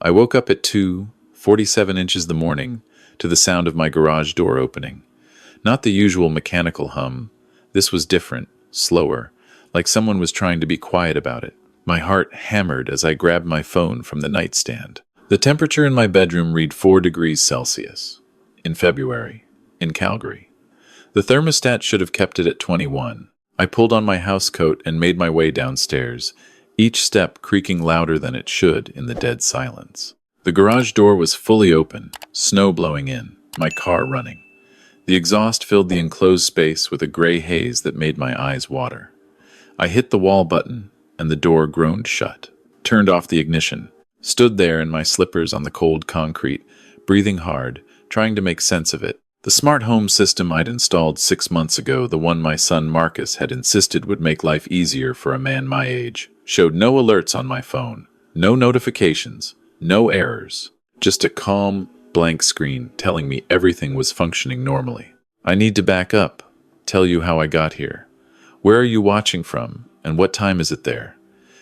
I woke up at 2:47 inches the morning to the sound of my garage door opening. Not the usual mechanical hum. This was different, slower, like someone was trying to be quiet about it. My heart hammered as I grabbed my phone from the nightstand. The temperature in my bedroom read 4 degrees Celsius. In February, in Calgary. The thermostat should have kept it at 21. I pulled on my housecoat and made my way downstairs, each step creaking louder than it should in the dead silence. The garage door was fully open, snow blowing in, my car running. The exhaust filled the enclosed space with a gray haze that made my eyes water. I hit the wall button, and the door groaned shut. Turned off the ignition, stood there in my slippers on the cold concrete, breathing hard, trying to make sense of it. The smart home system I'd installed 6 months ago, the one my son Marcus had insisted would make life easier for a man my age, showed no alerts on my phone, no notifications, no errors, just a calm, blank screen telling me everything was functioning normally. I need to back up, tell you how I got here. Where are you watching from, and what time is it there?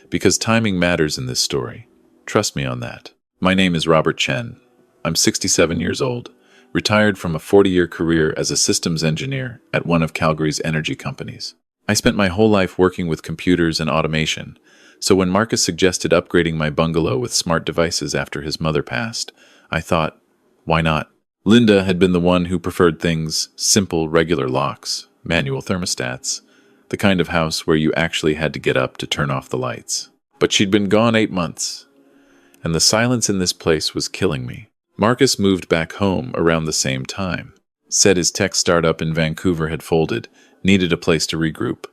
Because timing matters in this story. Trust me on that. My name is Robert Chen. I'm 67 years old, retired from a 40-year career as a systems engineer at one of Calgary's energy companies. I spent my whole life working with computers and automation, so when Marcus suggested upgrading my bungalow with smart devices after his mother passed, I thought, why not? Linda had been the one who preferred things simple, regular locks, manual thermostats, the kind of house where you actually had to get up to turn off the lights. But she'd been gone 8 months, and the silence in this place was killing me. Marcus moved back home around the same time. Said his tech startup in Vancouver had folded, needed a place to regroup.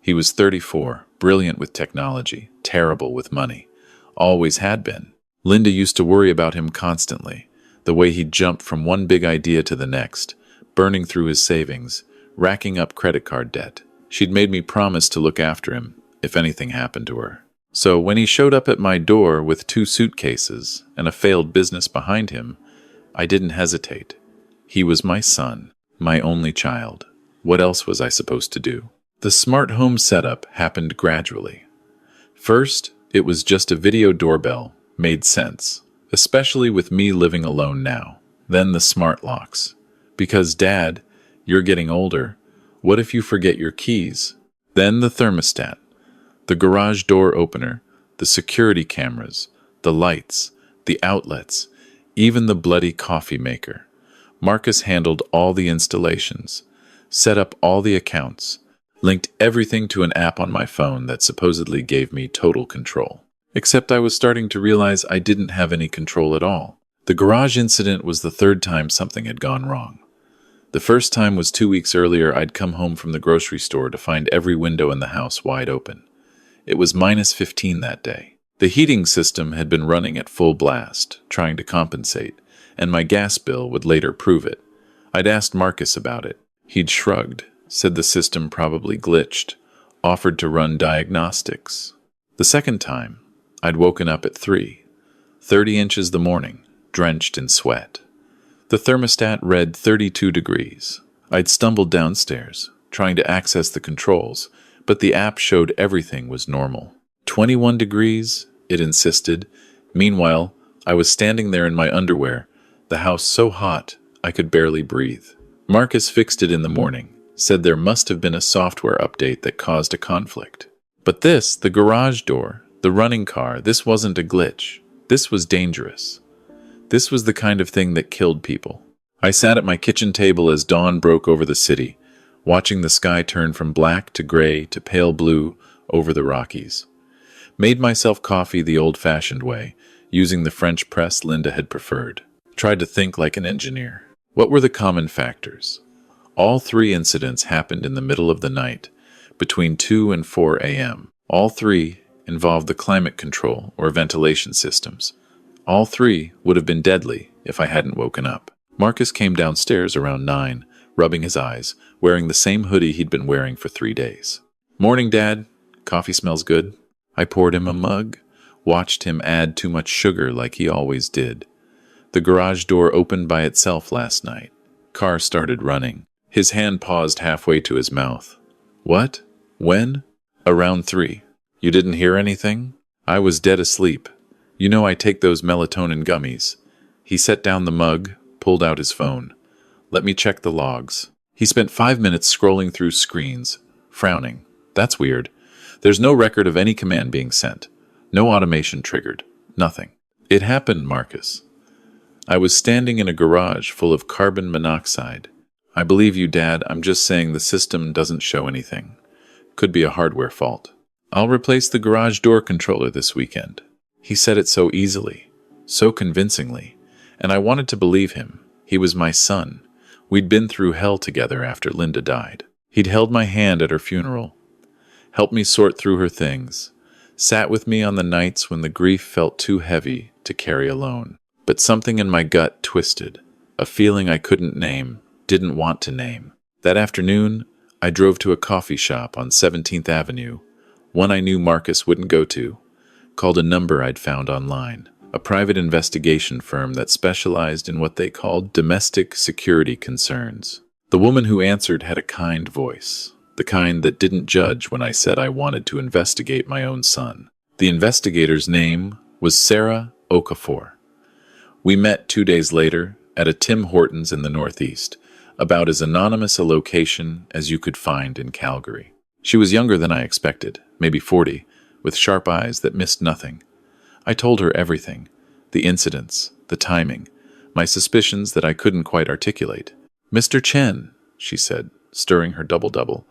He was 34, brilliant with technology, terrible with money. Always had been. Linda used to worry about him constantly, the way he'd jump from one big idea to the next, burning through his savings, racking up credit card debt. She'd made me promise to look after him, if anything happened to her. So when he showed up at my door with 2 suitcases and a failed business behind him, I didn't hesitate. He was my son, my only child. What else was I supposed to do? The smart home setup happened gradually. First, it was just a video doorbell. Made sense, especially with me living alone now. Then the smart locks. Because, Dad, you're getting older. What if you forget your keys? Then the thermostat. The garage door opener, the security cameras, the lights, the outlets, even the bloody coffee maker. Marcus handled all the installations, set up all the accounts, linked everything to an app on my phone that supposedly gave me total control. Except I was starting to realize I didn't have any control at all. The garage incident was the 3rd time something had gone wrong. The first time was 2 weeks earlier. I'd come home from the grocery store to find every window in the house wide open. It was -15 that day. The heating system had been running at full blast, trying to compensate, and my gas bill would later prove it. I'd asked Marcus about it. He'd shrugged, said the system probably glitched, offered to run diagnostics. The second time, I'd woken up at 3:30 inches the morning, drenched in sweat. The thermostat read 32 degrees. I'd stumbled downstairs, trying to access the controls, but the app showed everything was normal. 21 degrees, it insisted. Meanwhile, I was standing there in my underwear, the house so hot I could barely breathe. Marcus fixed it in the morning, said there must have been a software update that caused a conflict. But this, the garage door, the running car, this wasn't a glitch. This was dangerous. This was the kind of thing that killed people. I sat at my kitchen table as dawn broke over the city, watching the sky turn from black to gray to pale blue over the Rockies. Made myself coffee the old-fashioned way, using the French press Linda had preferred. Tried to think like an engineer. What were the common factors? All 3 incidents happened in the middle of the night, between 2 and 4 a.m. All 3 involved the climate control or ventilation systems. All 3 would have been deadly if I hadn't woken up. Marcus came downstairs around 9, rubbing his eyes, wearing the same hoodie he'd been wearing for 3 days. "Morning, Dad. Coffee smells good." I poured him a mug, watched him add too much sugar like he always did. The garage door opened by itself last night. Car started running. His hand paused halfway to his mouth. "What? When?" "Around 3. You didn't hear anything?" I was dead asleep. You know I take those melatonin gummies. He set down the mug, pulled out his phone. Let me check the logs. He spent 5 minutes scrolling through screens, frowning. That's weird. There's no record of any command being sent. No automation triggered. Nothing. It happened, Marcus. I was standing in a garage full of carbon monoxide. I believe you, Dad. I'm just saying the system doesn't show anything. Could be a hardware fault. I'll replace the garage door controller this weekend. He said it so easily, so convincingly, and I wanted to believe him. He was my son. We'd been through hell together after Linda died. He'd held my hand at her funeral, helped me sort through her things, sat with me on the nights when the grief felt too heavy to carry alone. But something in my gut twisted, a feeling I couldn't name, didn't want to name. That afternoon, I drove to a coffee shop on 17th Avenue, one I knew Marcus wouldn't go to, called a number I'd found online, a private investigation firm that specialized in what they called domestic security concerns. The woman who answered had a kind voice, the kind that didn't judge when I said I wanted to investigate my own son. The investigator's name was Sarah Okafor. We met 2 days later at a Tim Hortons in the Northeast, about as anonymous a location as you could find in Calgary. She was younger than I expected, maybe 40, with sharp eyes that missed nothing. I told her everything, the incidents, the timing, my suspicions that I couldn't quite articulate. "Mr. Chen," she said, stirring her double-double,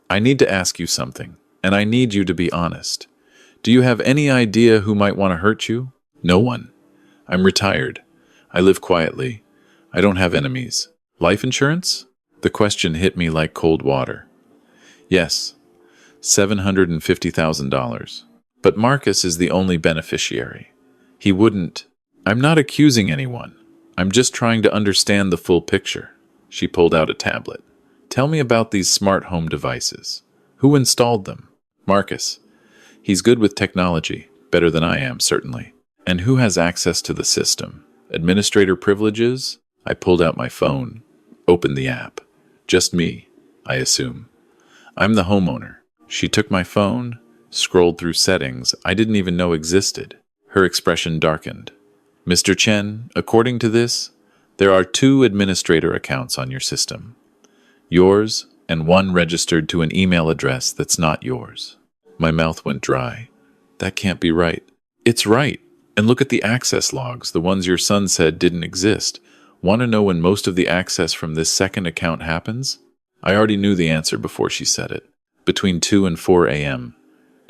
"I need to ask you something, and I need you to be honest. Do you have any idea who might want to hurt you?" "No one. I'm retired. I live quietly. I don't have enemies. Life insurance?" The question hit me like cold water. "Yes, $750,000. But Marcus is the only beneficiary. He wouldn't." "I'm not accusing anyone. I'm just trying to understand the full picture." She pulled out a tablet. "Tell me about these smart home devices. Who installed them?" "Marcus. He's good with technology, better than I am, certainly." "And who has access to the system? Administrator privileges?" I pulled out my phone, opened the app. "Just me, I assume. I'm the homeowner." She took my phone, scrolled through settings I didn't even know existed. Her expression darkened. "Mr. Chen, according to this, there are 2 administrator accounts on your system. Yours and one registered to an email address that's not yours." My mouth went dry. "That can't be right." "It's right. And look at the access logs, the ones your son said didn't exist. Want to know when most of the access from this second account happens?" I already knew the answer before she said it. Between 2 and 4 a.m.,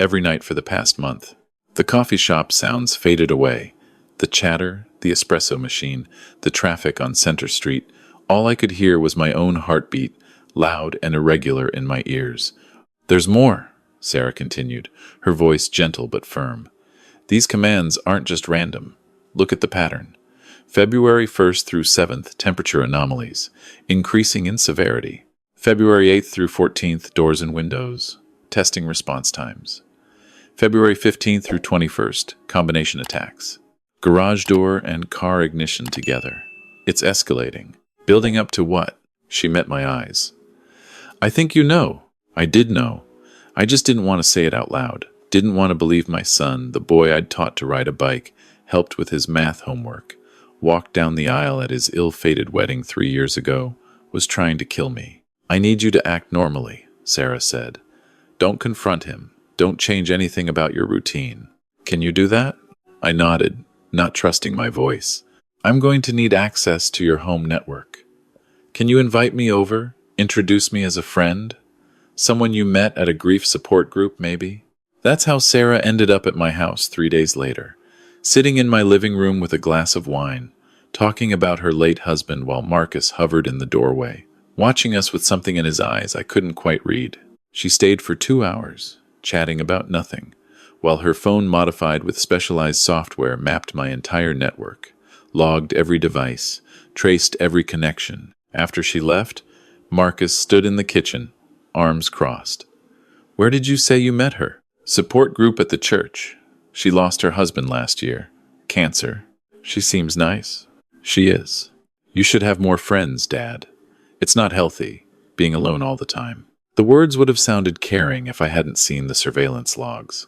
every night for the past month. The coffee shop sounds faded away. The chatter, the espresso machine, the traffic on Center Street, all I could hear was my own heartbeat, loud and irregular in my ears. "There's more," Sarah continued, her voice gentle but firm. "These commands aren't just random. Look at the pattern. February 1st through 7th, temperature anomalies, increasing in severity. February 8th through 14th, doors and windows, testing response times. February 15th through 21st, combination attacks. Garage door and car ignition together. It's escalating. Building up to what?" She met my eyes. "I think you know." I did know. I just didn't want to say it out loud. Didn't want to believe my son, the boy I'd taught to ride a bike, helped with his math homework, walked down the aisle at his ill-fated wedding 3 years ago, was trying to kill me. "I need you to act normally," Sarah said. "Don't confront him. Don't change anything about your routine. Can you do that?" I nodded, not trusting my voice. "I'm going to need access to your home network. Can you invite me over? Introduce me as a friend? Someone you met at a grief support group, maybe?" That's how Sarah ended up at my house 3 days later, sitting in my living room with a glass of wine, talking about her late husband while Marcus hovered in the doorway, watching us with something in his eyes I couldn't quite read. She stayed for 2 hours, chatting about nothing, while her phone modified with specialized software mapped my entire network, logged every device, traced every connection. After she left, Marcus stood in the kitchen, arms crossed. "Where did you say you met her?" "Support group at the church. She lost her husband last year. Cancer. She seems nice." "She is. You should have more friends, Dad. It's not healthy, being alone all the time." The words would have sounded caring if I hadn't seen the surveillance logs.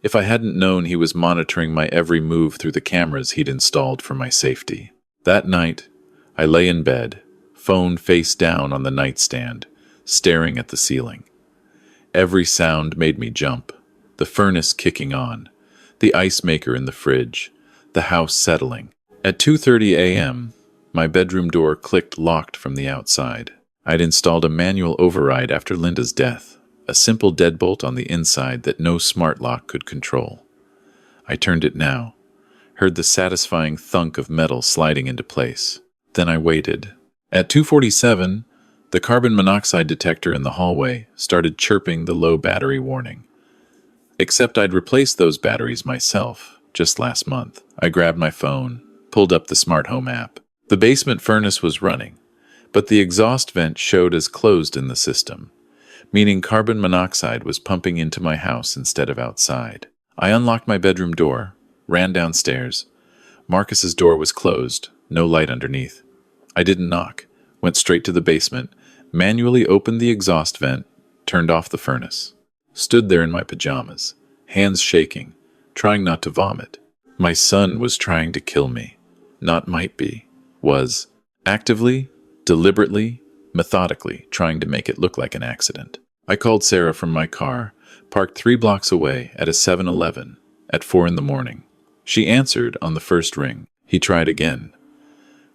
if I hadn't known he was monitoring my every move through the cameras he'd installed for my safety. That night, I lay in bed, phone face down on the nightstand, staring at the ceiling. Every sound made me jump. The furnace kicking on, the ice maker in the fridge, the house settling. At 2:30 a.m., my bedroom door clicked locked from the outside. I'd installed a manual override after Linda's death, a simple deadbolt on the inside that no smart lock could control. I turned it now, heard the satisfying thunk of metal sliding into place. Then I waited. At 2:47, the carbon monoxide detector in the hallway started chirping the low battery warning. Except I'd replaced those batteries myself, just last month. I grabbed my phone, pulled up the smart home app. The basement furnace was running, but the exhaust vent showed as closed in the system, meaning carbon monoxide was pumping into my house instead of outside. I unlocked my bedroom door, ran downstairs. Marcus's door was closed, no light underneath. I didn't knock, went straight to the basement, manually opened the exhaust vent, turned off the furnace. Stood there in my pajamas, hands shaking, trying not to vomit. My son was trying to kill me. Not might be. Was. Actively, deliberately, methodically trying to make it look like an accident. I called Sarah from my car, parked 3 blocks away at a 7-Eleven at 4 in the morning. She answered on the first ring. He tried again.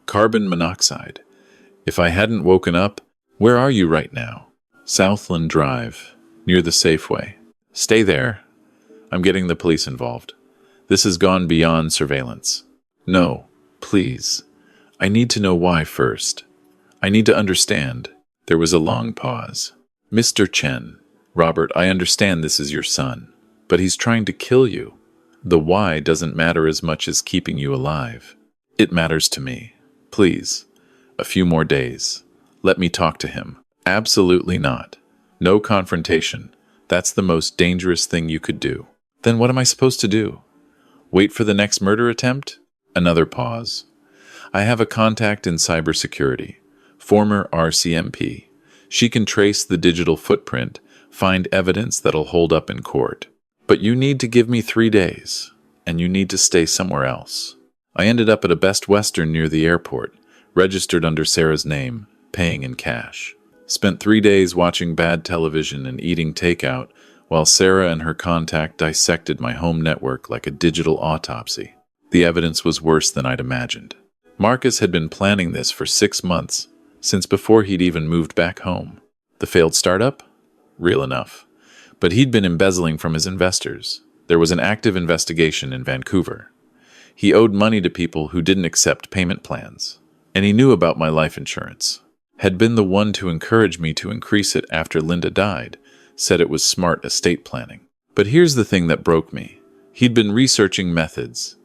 Carbon monoxide. If I hadn't woken up, where are you right now? Southland Drive, near the Safeway. Stay there. I'm getting the police involved. This has gone beyond surveillance. No, please. I need to know why first. I need to understand. There was a long pause. Mr. Chen, Robert, I understand this is your son, but he's trying to kill you. The why doesn't matter as much as keeping you alive. It matters to me. Please, a few more days. Let me talk to him. Absolutely not. No confrontation. That's the most dangerous thing you could do. Then what am I supposed to do? Wait for the next murder attempt? Another pause. I have a contact in cybersecurity, former RCMP. She can trace the digital footprint, find evidence that'll hold up in court. But you need to give me 3 days, and you need to stay somewhere else. I ended up at a Best Western near the airport, registered under Sarah's name, paying in cash. Spent 3 days watching bad television and eating takeout, while Sarah and her contact dissected my home network like a digital autopsy. The evidence was worse than I'd imagined. Marcus had been planning this for 6 months, since before he'd even moved back home. The failed startup? Real enough. But he'd been embezzling from his investors. There was an active investigation in Vancouver. He owed money to people who didn't accept payment plans. And he knew about my life insurance. Had been the one to encourage me to increase it after Linda died, said it was smart estate planning. But here's the thing that broke me. He'd been researching methods.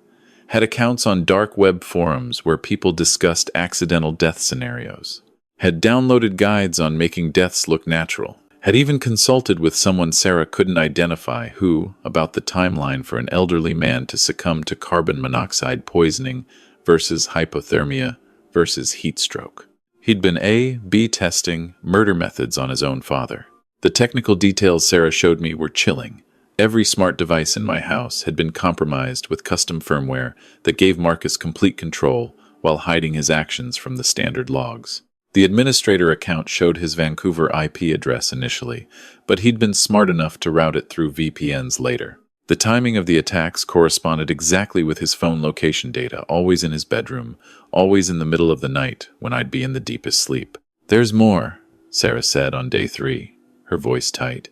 Had accounts on dark web forums where people discussed accidental death scenarios. Had downloaded guides on making deaths look natural. Had even consulted with someone Sarah couldn't identify who, about the timeline for an elderly man to succumb to carbon monoxide poisoning versus hypothermia versus heat stroke. He'd been A/B testing murder methods on his own father. The technical details Sarah showed me were chilling. Every smart device in my house had been compromised with custom firmware that gave Marcus complete control while hiding his actions from the standard logs. The administrator account showed his Vancouver IP address initially, but he'd been smart enough to route it through VPNs later. The timing of the attacks corresponded exactly with his phone location data, always in his bedroom, always in the middle of the night when I'd be in the deepest sleep. "There's more," Sarah said on day 3, her voice tight.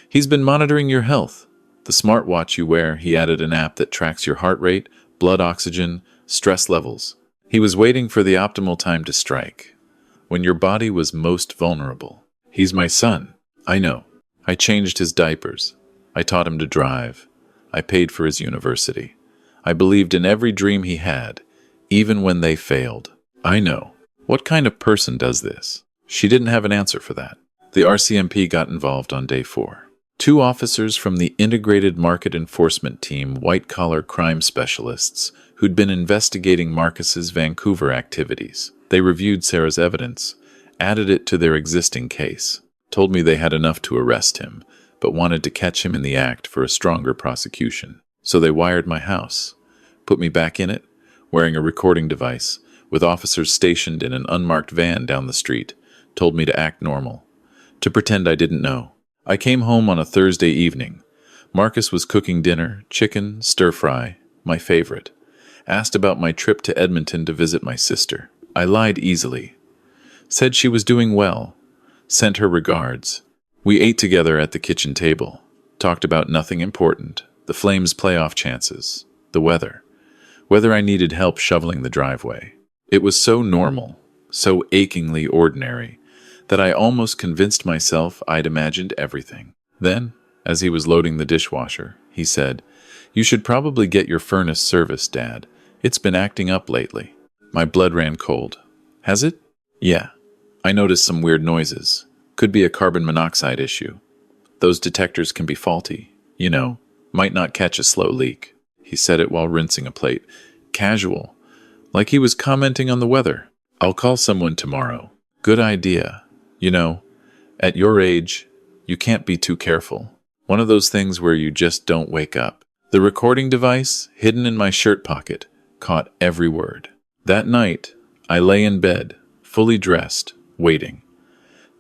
"He's been monitoring your health. The smartwatch you wear, he added an app that tracks your heart rate, blood oxygen, stress levels. He was waiting for the optimal time to strike, when your body was most vulnerable. He's my son. I know. I changed his diapers. I taught him to drive. I paid for his university. I believed in every dream he had, even when they failed. I know. What kind of person does this?" She didn't have an answer for that. The RCMP got involved on day 4. 2 officers from the Integrated Market Enforcement Team, white-collar crime specialists, who'd been investigating Marcus's Vancouver activities. They reviewed Sarah's evidence, added it to their existing case, told me they had enough to arrest him, but wanted to catch him in the act for a stronger prosecution. So they wired my house, put me back in it, wearing a recording device, with officers stationed in an unmarked van down the street, told me to act normal, to pretend I didn't know. I came home on a Thursday evening. Marcus was cooking dinner, chicken, stir-fry, my favorite. Asked about my trip to Edmonton to visit my sister. I lied easily. Said she was doing well. Sent her regards. We ate together at the kitchen table. Talked about nothing important. The Flames' playoff chances. The weather. Whether I needed help shoveling the driveway. It was so normal, so achingly ordinary, that I almost convinced myself I'd imagined everything. Then, as he was loading the dishwasher, he said, "You should probably get your furnace serviced, Dad. It's been acting up lately." My blood ran cold. Has it? Yeah. I noticed some weird noises. Could be a carbon monoxide issue. Those detectors can be faulty. You know, might not catch a slow leak. He said it while rinsing a plate. Casual. Like he was commenting on the weather. I'll call someone tomorrow. Good idea. You know, at your age, you can't be too careful. One of those things where you just don't wake up. The recording device, hidden in my shirt pocket, caught every word. That night, I lay in bed, fully dressed, waiting.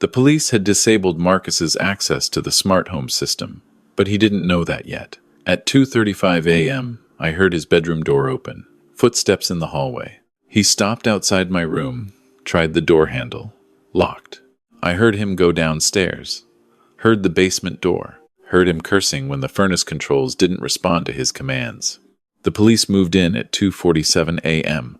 The police had disabled Marcus's access to the smart home system, but he didn't know that yet. At 2:35 a.m., I heard his bedroom door open, footsteps in the hallway. He stopped outside my room, tried the door handle, locked. I heard him go downstairs, heard the basement door, heard him cursing when the furnace controls didn't respond to his commands. The police moved in at 2:47 a.m.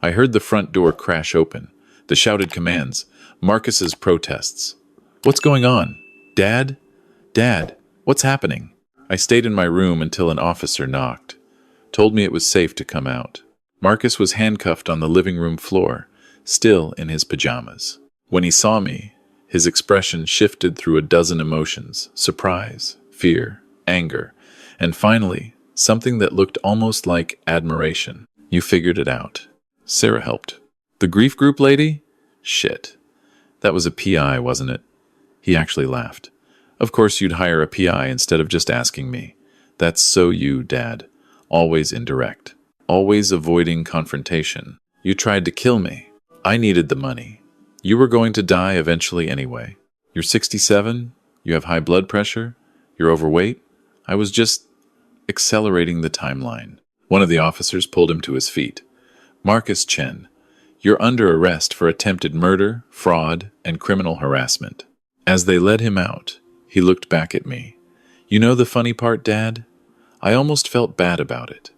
I heard the front door crash open, the shouted commands, Marcus's protests. What's going on? Dad? Dad, what's happening? I stayed in my room until an officer knocked, told me it was safe to come out. Marcus was handcuffed on the living room floor, still in his pajamas. When he saw me, his expression shifted through a dozen emotions: surprise, fear, anger, and finally, something that looked almost like admiration. You figured it out. Sarah helped. The grief group lady? Shit. That was a PI, wasn't it? He actually laughed. Of course you'd hire a PI instead of just asking me. That's so you, Dad. Always indirect. Always avoiding confrontation. You tried to kill me. I needed the money. You were going to die eventually anyway. You're 67, you have high blood pressure, you're overweight. I was just accelerating the timeline. One of the officers pulled him to his feet. Marcus Chen, you're under arrest for attempted murder, fraud, and criminal harassment. As they led him out, he looked back at me. You know the funny part, Dad? I almost felt bad about it.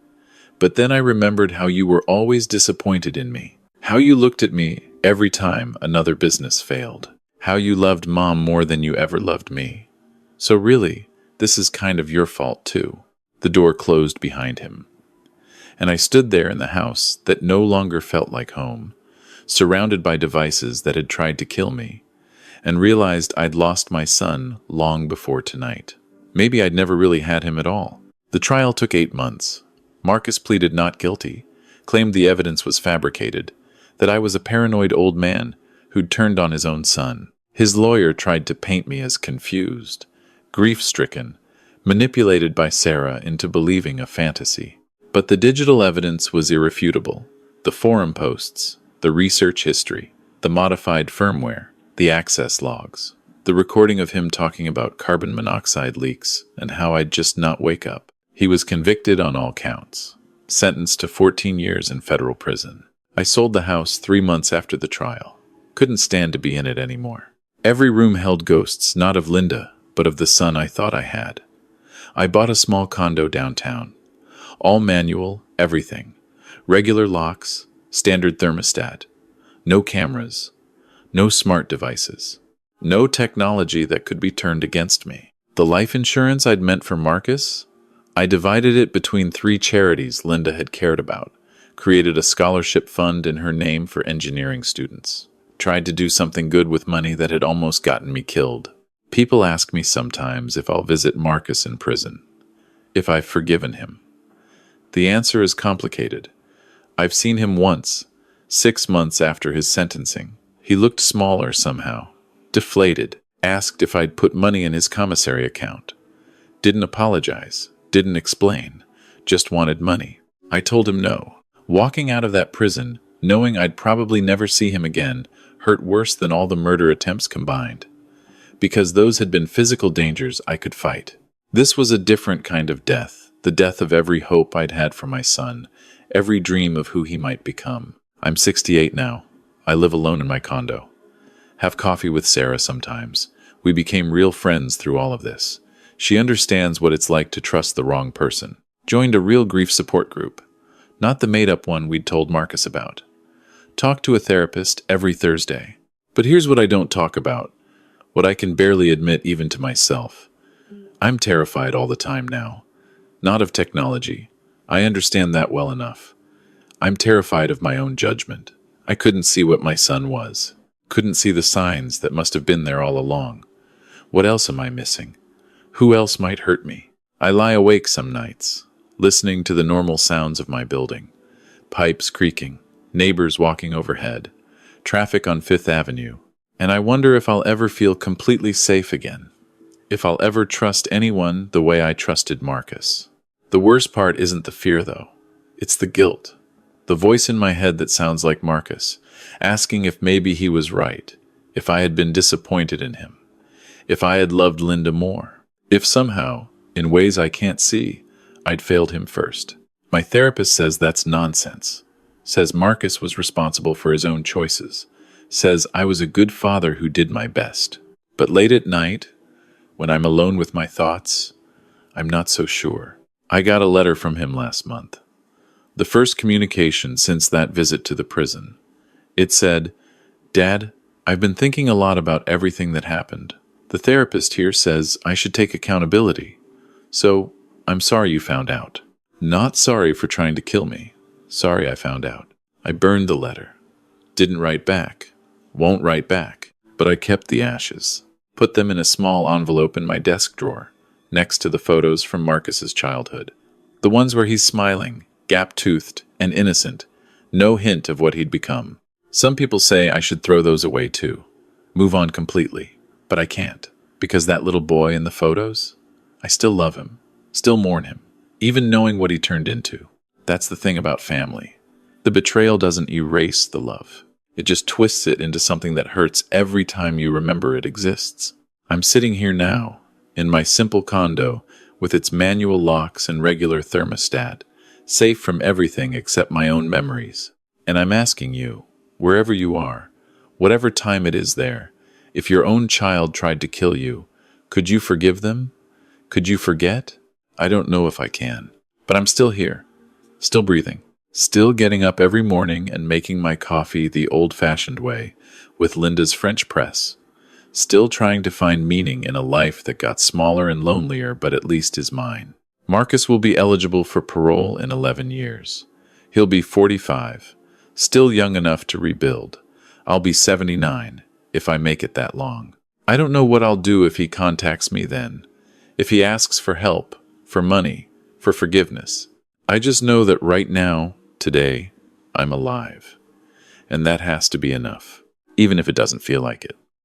But then I remembered how you were always disappointed in me. How you looked at me every time another business failed. How you loved Mom more than you ever loved me. So really, this is kind of your fault too. The door closed behind him. And I stood there in the house that no longer felt like home, surrounded by devices that had tried to kill me, and realized I'd lost my son long before tonight. Maybe I'd never really had him at all. The trial took 8 months. Marcus pleaded not guilty, claimed the evidence was fabricated, that I was a paranoid old man who'd turned on his own son. His lawyer tried to paint me as confused, grief-stricken, manipulated by Sarah into believing a fantasy. But the digital evidence was irrefutable. The forum posts, the research history, the modified firmware, the access logs, the recording of him talking about carbon monoxide leaks and how I'd just not wake up. He was convicted on all counts, sentenced to 14 years in federal prison. I sold the house 3 months after the trial. Couldn't stand to be in it anymore. Every room held ghosts, not of Linda, but of the son I thought I had. I bought a small condo downtown. All manual, everything. Regular locks, standard thermostat. No cameras. No smart devices. No technology that could be turned against me. The life insurance I'd meant for Marcus? I divided it between 3 charities Linda had cared about, created a scholarship fund in her name for engineering students, tried to do something good with money that had almost gotten me killed. People ask me sometimes if I'll visit Marcus in prison, if I've forgiven him. The answer is complicated. I've seen him once, 6 months after his sentencing. He looked smaller somehow, deflated. Asked if I'd put money in his commissary account. Didn't apologize, didn't explain, just wanted money. I told him no. Walking out of that prison, knowing I'd probably never see him again, hurt worse than all the murder attempts combined. Because those had been physical dangers I could fight. This was a different kind of death, the death of every hope I'd had for my son, every dream of who he might become. I'm 68 now. I live alone in my condo. Have coffee with Sarah sometimes. We became real friends through all of this. She understands what it's like to trust the wrong person. Joined a real grief support group. Not the made-up one we'd told Marcus about. Talk to a therapist every Thursday. But here's what I don't talk about. What I can barely admit even to myself. I'm terrified all the time now. Not of technology. I understand that well enough. I'm terrified of my own judgment. I couldn't see what my son was. Couldn't see the signs that must have been there all along. What else am I missing? Who else might hurt me? I lie awake some nights, listening to the normal sounds of my building. Pipes creaking, neighbors walking overhead, traffic on Fifth Avenue. And I wonder if I'll ever feel completely safe again. If I'll ever trust anyone the way I trusted Marcus. The worst part isn't the fear, though. It's the guilt. The voice in my head that sounds like Marcus, asking if maybe he was right, if I had been disappointed in him, if I had loved Linda more, if somehow, in ways I can't see, I'd failed him first. My therapist says that's nonsense, says Marcus was responsible for his own choices, says I was a good father who did my best. But late at night, when I'm alone with my thoughts, I'm not so sure. I got a letter from him last month. The first communication since that visit to the prison. It said, "Dad, I've been thinking a lot about everything that happened. The therapist here says I should take accountability. So, I'm sorry you found out. Not sorry for trying to kill me. Sorry I found out." I burned the letter. Didn't write back. Won't write back. But I kept the ashes. Put them in a small envelope in my desk drawer, next to the photos from Marcus's childhood. The ones where he's smiling, gap-toothed, and innocent. No hint of what he'd become. Some people say I should throw those away too. Move on completely. But I can't. Because that little boy in the photos, I still love him. Still mourn him. Even knowing what he turned into. That's the thing about family. The betrayal doesn't erase the love. It just twists it into something that hurts every time you remember it exists. I'm sitting here now, in my simple condo, with its manual locks and regular thermostat, safe from everything except my own memories. And I'm asking you, wherever you are, whatever time it is there, if your own child tried to kill you, could you forgive them? Could you forget? I don't know if I can. But I'm still here, still breathing, still getting up every morning and making my coffee the old-fashioned way, with Linda's French press, still trying to find meaning in a life that got smaller and lonelier but at least is mine. Marcus will be eligible for parole in 11 years. He'll be 45, still young enough to rebuild. I'll be 79, if I make it that long. I don't know what I'll do if he contacts me then, if he asks for help, for money, for forgiveness. I just know that right now, today, I'm alive. And that has to be enough, even if it doesn't feel like it.